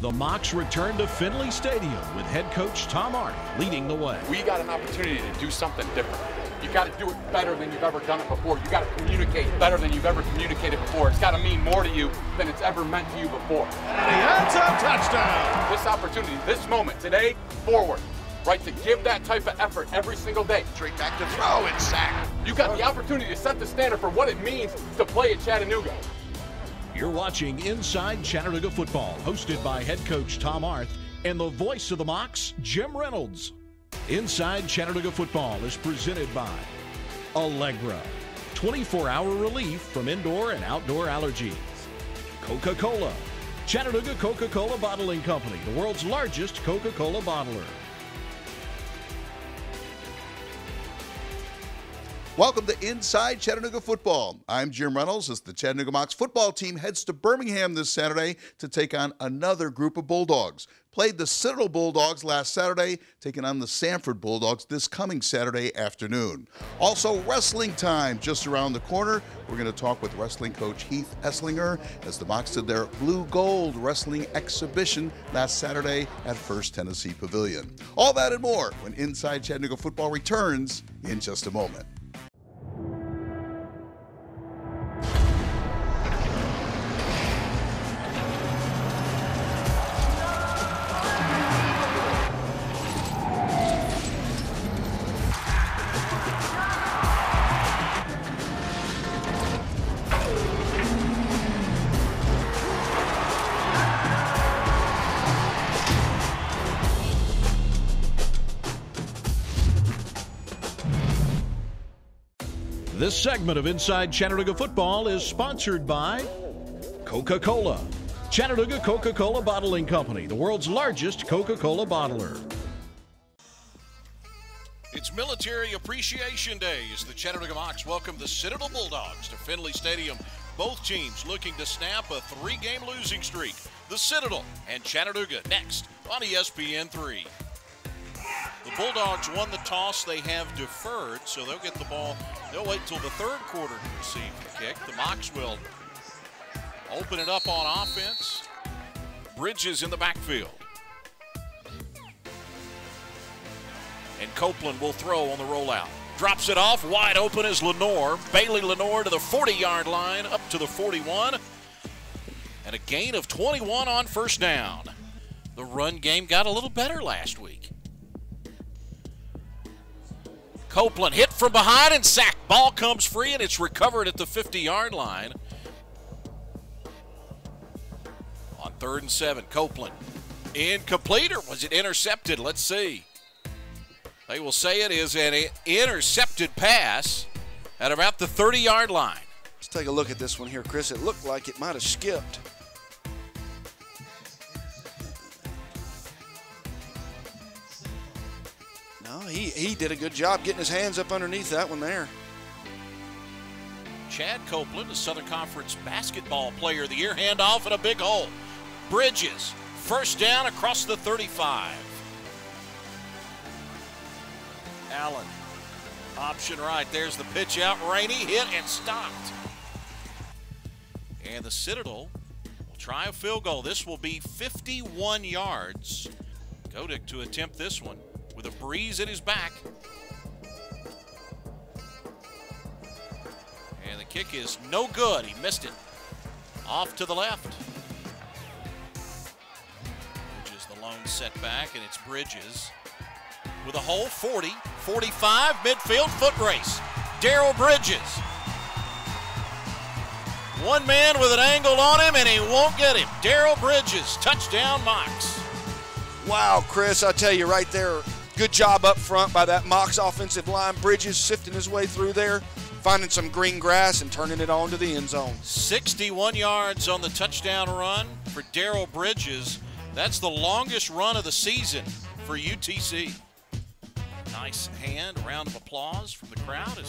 The Mocs return to Finley Stadium with head coach Tom Arndt leading the way. We got an opportunity to do something different. You got to do it better than you've ever done it before. You got to communicate better than you've ever communicated before. It's got to mean more to you than it's ever meant to you before. And he ends up touchdown. This opportunity, this moment, today, forward, right, to give that type of effort every single day. Straight back to throw and sack. You got the opportunity to set the standard for what it means to play at Chattanooga. You're watching Inside Chattanooga Football, hosted by head coach Tom Arndt and the voice of the Mocs, Jim Reynolds. Inside Chattanooga Football is presented by Allegra, 24-hour relief from indoor and outdoor allergies. Coca-Cola, Chattanooga Coca-Cola Bottling Company, the world's largest Coca-Cola bottler. Welcome to Inside Chattanooga Football. I'm Jim Reynolds as the Chattanooga Mocs football team heads to Birmingham this Saturday to take on another group of Bulldogs. Played the Citadel Bulldogs last Saturday, taking on the Sanford Bulldogs this coming Saturday afternoon. Also, wrestling time just around the corner. We're going to talk with wrestling coach Heath Esslinger as the Mocs did their blue-gold wrestling exhibition last Saturday at First Tennessee Pavilion. All that and more when Inside Chattanooga Football returns in just a moment. This segment of Inside Chattanooga Football is sponsored by Coca-Cola, Chattanooga Coca-Cola Bottling Company, the world's largest Coca-Cola bottler. It's Military Appreciation Day as the Chattanooga Mocs welcome the Citadel Bulldogs to Finley Stadium. Both teams looking to snap a three-game losing streak. The Citadel and Chattanooga next on ESPN3. The Bulldogs won the toss. They have deferred, so they'll get the ball. They'll wait till the third quarter to receive the kick. The Mocs will open it up on offense. Bridges in the backfield. And Copeland will throw on the rollout. Drops it off. Wide open is Lenore. Bailey Lenore to the 40-yard line, up to the 41. And a gain of 21 on first down. The run game got a little better last week. Copeland hit from behind and sacked. Ball comes free and it's recovered at the 50-yard line. On 3rd and 7, Copeland. Incomplete, or was it intercepted? Let's see. They will say it is an intercepted pass at about the 30-yard line. Let's take a look at this one here, Chris. It looked like it might have skipped. No, he did a good job getting his hands up underneath that one there. Chad Copeland, the Southern Conference Basketball Player of the Year, handoff in a big hole. Bridges, first down across the 35. Allen, option right. There's the pitch out. Rainey hit and stopped. And the Citadel will try a field goal. This will be 51 yards. Godick to attempt this one with a breeze at his back. And the kick is no good. He missed it. Off to the left. Which is the lone setback, and it's Bridges. With a hole, 40, 45, midfield, foot race. Darrell Bridges. One man with an angle on him, and he won't get him. Darrell Bridges, touchdown Mocs. Wow, Chris, I tell you right there, good job up front by that Mocs offensive line. Bridges sifting his way through there, finding some green grass and turning it on to the end zone. 61 yards on the touchdown run for Darrell Bridges. That's the longest run of the season for UTC. Nice hand, a round of applause from the crowd.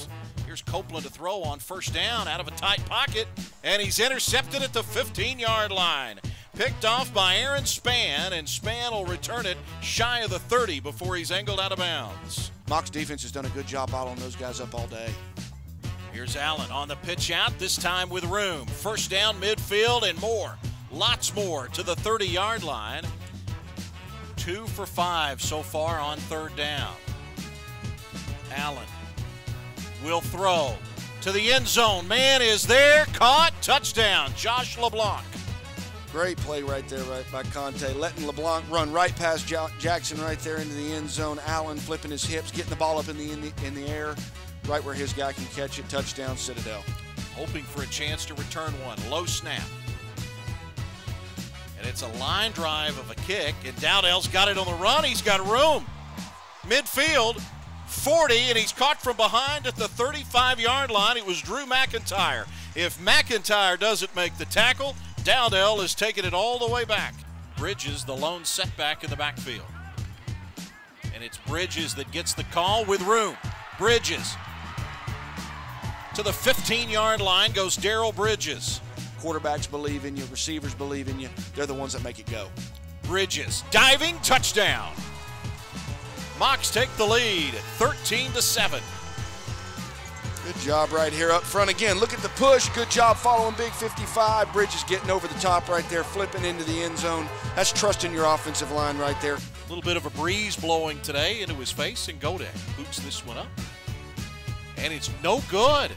Here's Copeland to throw on first down out of a tight pocket, and he's intercepted at the 15-yard line. Picked off by Aaron Spann, and Spann will return it shy of the 30 before he's angled out of bounds. Mocs defense has done a good job bottling those guys up all day. Here's Allen on the pitch out, this time with room. First down midfield and more. Lots more to the 30-yard line. 2 for 5 so far on third down. Allen will throw to the end zone. Man is there, caught, touchdown, Josh LeBlanc. Great play right there by Conte, letting LeBlanc run right past Jackson right there into the end zone. Allen flipping his hips, getting the ball up in the air, right where his guy can catch it. Touchdown, Citadel. Hoping for a chance to return one. Low snap. And it's a line drive of a kick, and Dowdell's got it on the run. He's got room. Midfield, 40, and he's caught from behind at the 35-yard line. It was Drew McIntyre. If McIntyre doesn't make the tackle, Dowdell is taking it all the way back. Bridges, the lone setback in the backfield. And it's Bridges that gets the call with room. Bridges. To the 15-yard line goes Darrell Bridges. Quarterbacks believe in you. Receivers believe in you. They're the ones that make it go. Bridges, diving, touchdown. Mocs take the lead, 13-7. Good job right here up front again. Look at the push. Good job following Big 55. Bridges getting over the top right there, flipping into the end zone. That's trusting your offensive line right there. A little bit of a breeze blowing today into his face, and Godek boots this one up. And it's no good.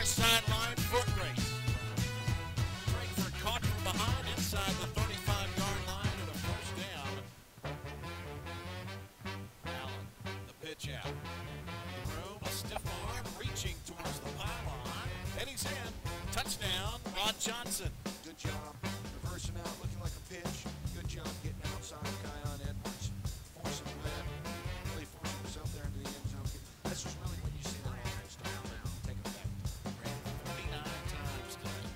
Sideline foot race. Frankfurt caught from behind inside the 35-yard line and a first down. Allen, the pitch out. Room, a stiff arm reaching towards the pylon, and he's in. Touchdown, Rod Johnson. Good job reversing out, looking like a pitch. Good job getting outside Kion Edwards, forcing Webb, really forcing himself there into the end zone. This is really when you see the offense down now. Take it back. 49 times today.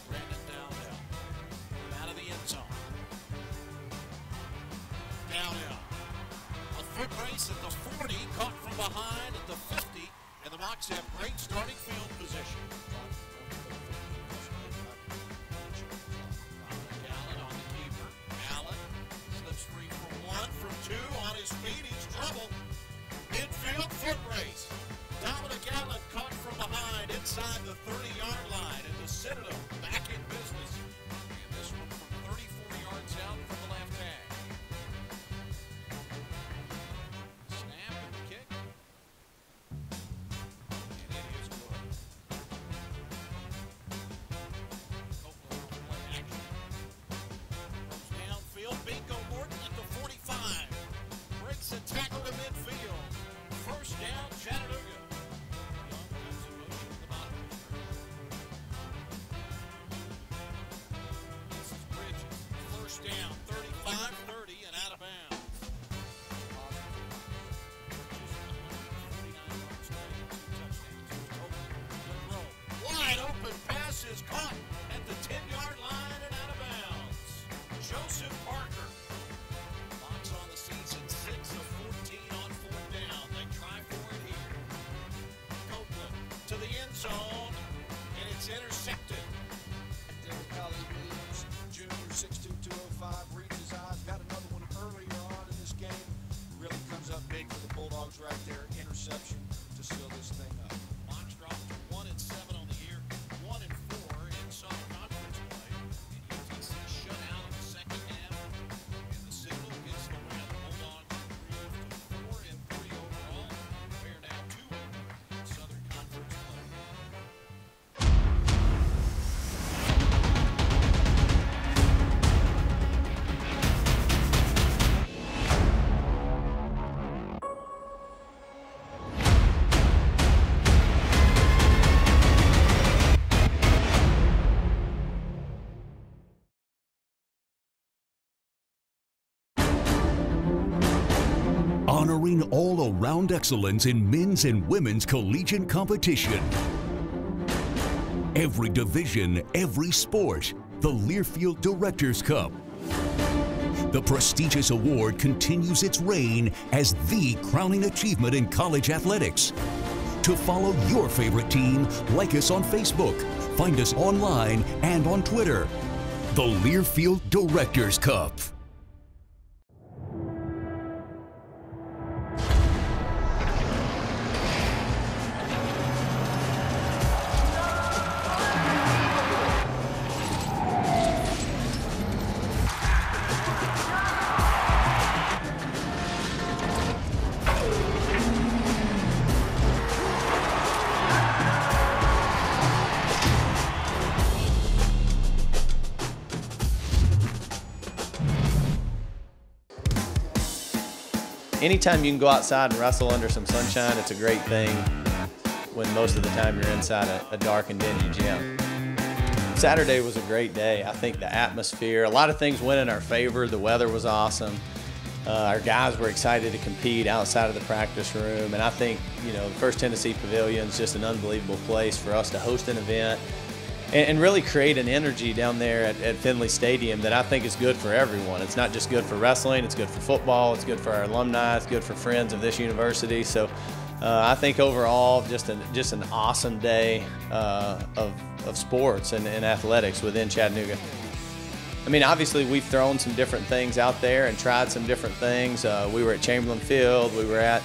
Brandon Dowdell out of the end zone. Dowdell. A foot race at the 40, caught from behind at the 50, and the Mocs have great starting field position. Allen on the keeper. Allen slips free for one, from two, on his feet, he's trouble. Infield foot race. Dominic Allen caught from behind inside the 30-yard line, and the Citadel back in business. And this one from 34 yards out from the left tag. Snap and the kick. And it is good. Copeland on play action. Goes downfield. Bingo Morton at the 45. Breaks a tackle to midfield. First down, Chattanooga. This is Bridges. First down, 35-30 and out of bounds. Wide open pass is caught at the 10-yard line and out of bounds. Joseph Parker. Mocs on the season, 6 of 14 on fourth down. They try for it here. Copeland to the end zone, and it's intercepted. Derek Williams, Jr., 6'2", 205, reads his eyes. Got another one earlier on in this game. Really comes up big for the Bulldogs right there. Interception to seal this thing up. Mocs dropped to 1-7 on the year, 1-4 in Southern Conference play. And UTC shut out in the second half, and the Citadel gets the win. Bulldogs improved to 4-3 overall. They're now 2-1 in Southern Conference play. honoring all-around excellence in men's and women's collegiate competition. Every division, every sport, the Learfield Directors Cup. The prestigious award continues its reign as the crowning achievement in college athletics. To follow your favorite team, like us on Facebook, find us online and on Twitter. The Learfield Directors Cup. Anytime you can go outside and wrestle under some sunshine, it's a great thing when most of the time you're inside a dark and dingy gym. Saturday was a great day. I think the atmosphere, a lot of things went in our favor. The weather was awesome. Our guys were excited to compete outside of the practice room. And I think, the First Tennessee Pavilion is just an unbelievable place for us to host an event and really create an energy down there at Finley Stadium that I think is good for everyone. It's not just good for wrestling, it's good for football, it's good for our alumni, it's good for friends of this university. So I think overall, just an awesome day of sports and athletics within Chattanooga. I mean, obviously we've thrown some different things out there and tried some different things. We were at Chamberlain Field, we were at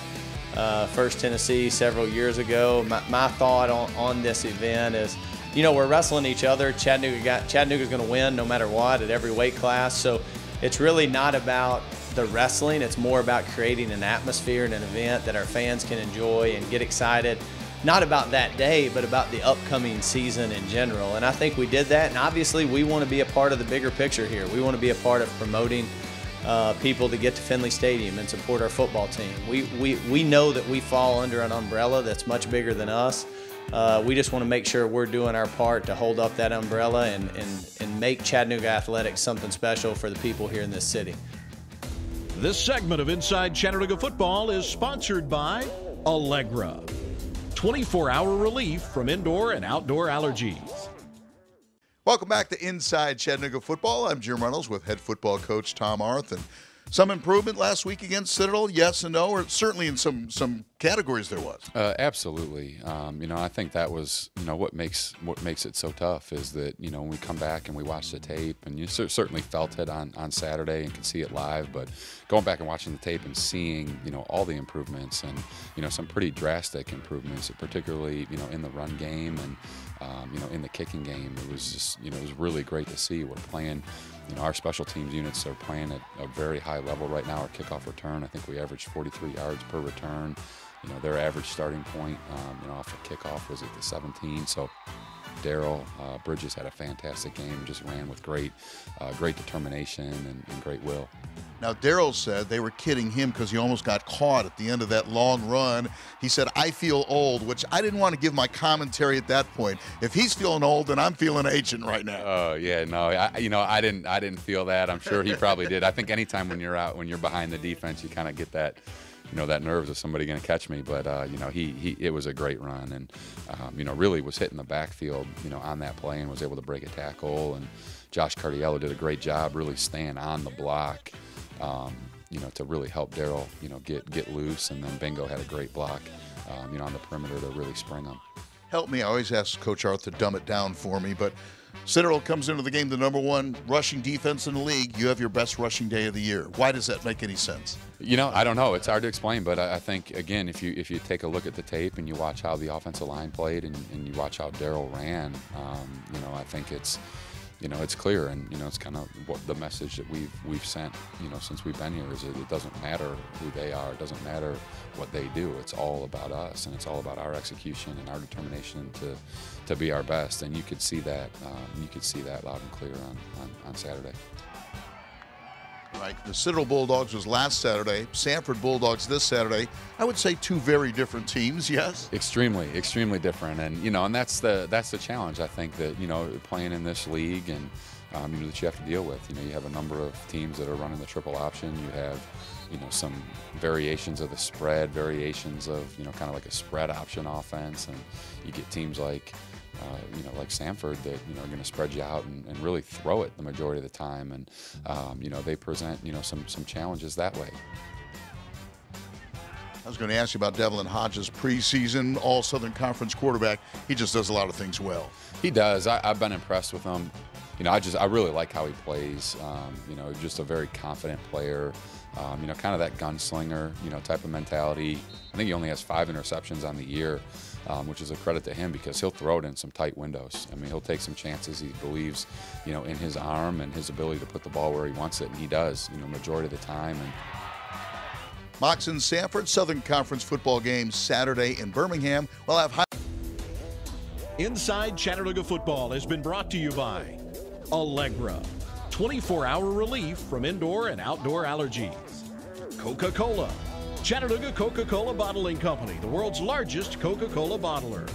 First Tennessee several years ago. My thought on this event is, we're wrestling each other. Chattanooga's going to win no matter what at every weight class. So it's really not about the wrestling. It's more about creating an atmosphere and an event that our fans can enjoy and get excited. Not about that day, but about the upcoming season in general. And I think we did that. And obviously we want to be a part of the bigger picture here. We want to be a part of promoting people to get to Finley Stadium and support our football team. We know that we fall under an umbrella that's much bigger than us. We just want to make sure we're doing our part to hold up that umbrella and make Chattanooga athletics something special for the people here in this city. This segment of Inside Chattanooga Football is sponsored by Allegra. 24-hour relief from indoor and outdoor allergies. Welcome back to Inside Chattanooga Football. I'm Jim Reynolds with head football coach Tom Arth. And some improvement last week against Citadel, yes and no, or certainly in some categories there was. Absolutely. I think that was, what makes it so tough is that, when we come back and we watch the tape, and you certainly felt it on Saturday and could see it live, but going back and watching the tape and seeing, all the improvements and, some pretty drastic improvements, particularly, in the run game and, in the kicking game, it was just, it was really great to see. We're playing, our special teams units are playing at a very high level right now. Our kickoff return, I think we averaged 43 yards per return. Their average starting point, off the kickoff was at the 17. So Daryl Bridges had a fantastic game, just ran with great determination and great will. Now, Daryl said they were kidding him because he almost got caught at the end of that long run. He said, "I feel old," which I didn't want to give my commentary at that point. If he's feeling old, then I'm feeling ancient right now. Oh yeah, no, I didn't feel that. I'm sure he probably did. I think anytime when you're behind the defense, you kind of get that. That nerves of somebody going to catch me, but it was a great run, and really was hitting the backfield, on that play and was able to break a tackle. And Josh Cardiello did a great job, really staying on the block, to really help Daryl, get loose. And then Bingo had a great block, on the perimeter to really spring him. Help me. I always ask Coach Arth to dumb it down for me, but Citadel comes into the game the #1 rushing defense in the league. You have your best rushing day of the year. Why does that make any sense? I don't know. It's hard to explain, but I think, again, if you take a look at the tape and you watch how the offensive line played and you watch how Daryl ran, I think it's clear, and it's kind of what the message that we've sent, since we've been here is that it doesn't matter who they are, it doesn't matter what they do. It's all about us, and it's all about our execution and our determination to be our best. And you could see that. Loud and clear on Saturday. Right. The Citadel Bulldogs was last Saturday. Sanford Bulldogs this Saturday. I would say two very different teams. Yes. Extremely different, and that's the challenge. I think that playing in this league and that you have to deal with. You have a number of teams that are running the triple option. You have some variations of the spread, variations of, kind of like a spread option offense. And you get teams like, like Samford that, are going to spread you out and really throw it the majority of the time. And, they present, some challenges that way. I was going to ask you about Devlin Hodges, preseason All-Southern Conference quarterback. He just does a lot of things well. He does. I've been impressed with him. I really like how he plays. Just a very confident player. Kind of that gunslinger, type of mentality. I think he only has 5 interceptions on the year, which is a credit to him because he'll throw it in some tight windows. I mean, he'll take some chances. He believes, in his arm and his ability to put the ball where he wants it, and he does, majority of the time. And Mox and Sanford, Southern Conference football game Saturday in Birmingham. We'll have Inside Chattanooga Football has been brought to you by Allegra, 24-hour relief from indoor and outdoor allergies. Coca-Cola, Chattanooga Coca-Cola Bottling Company, the world's largest Coca-Cola bottler.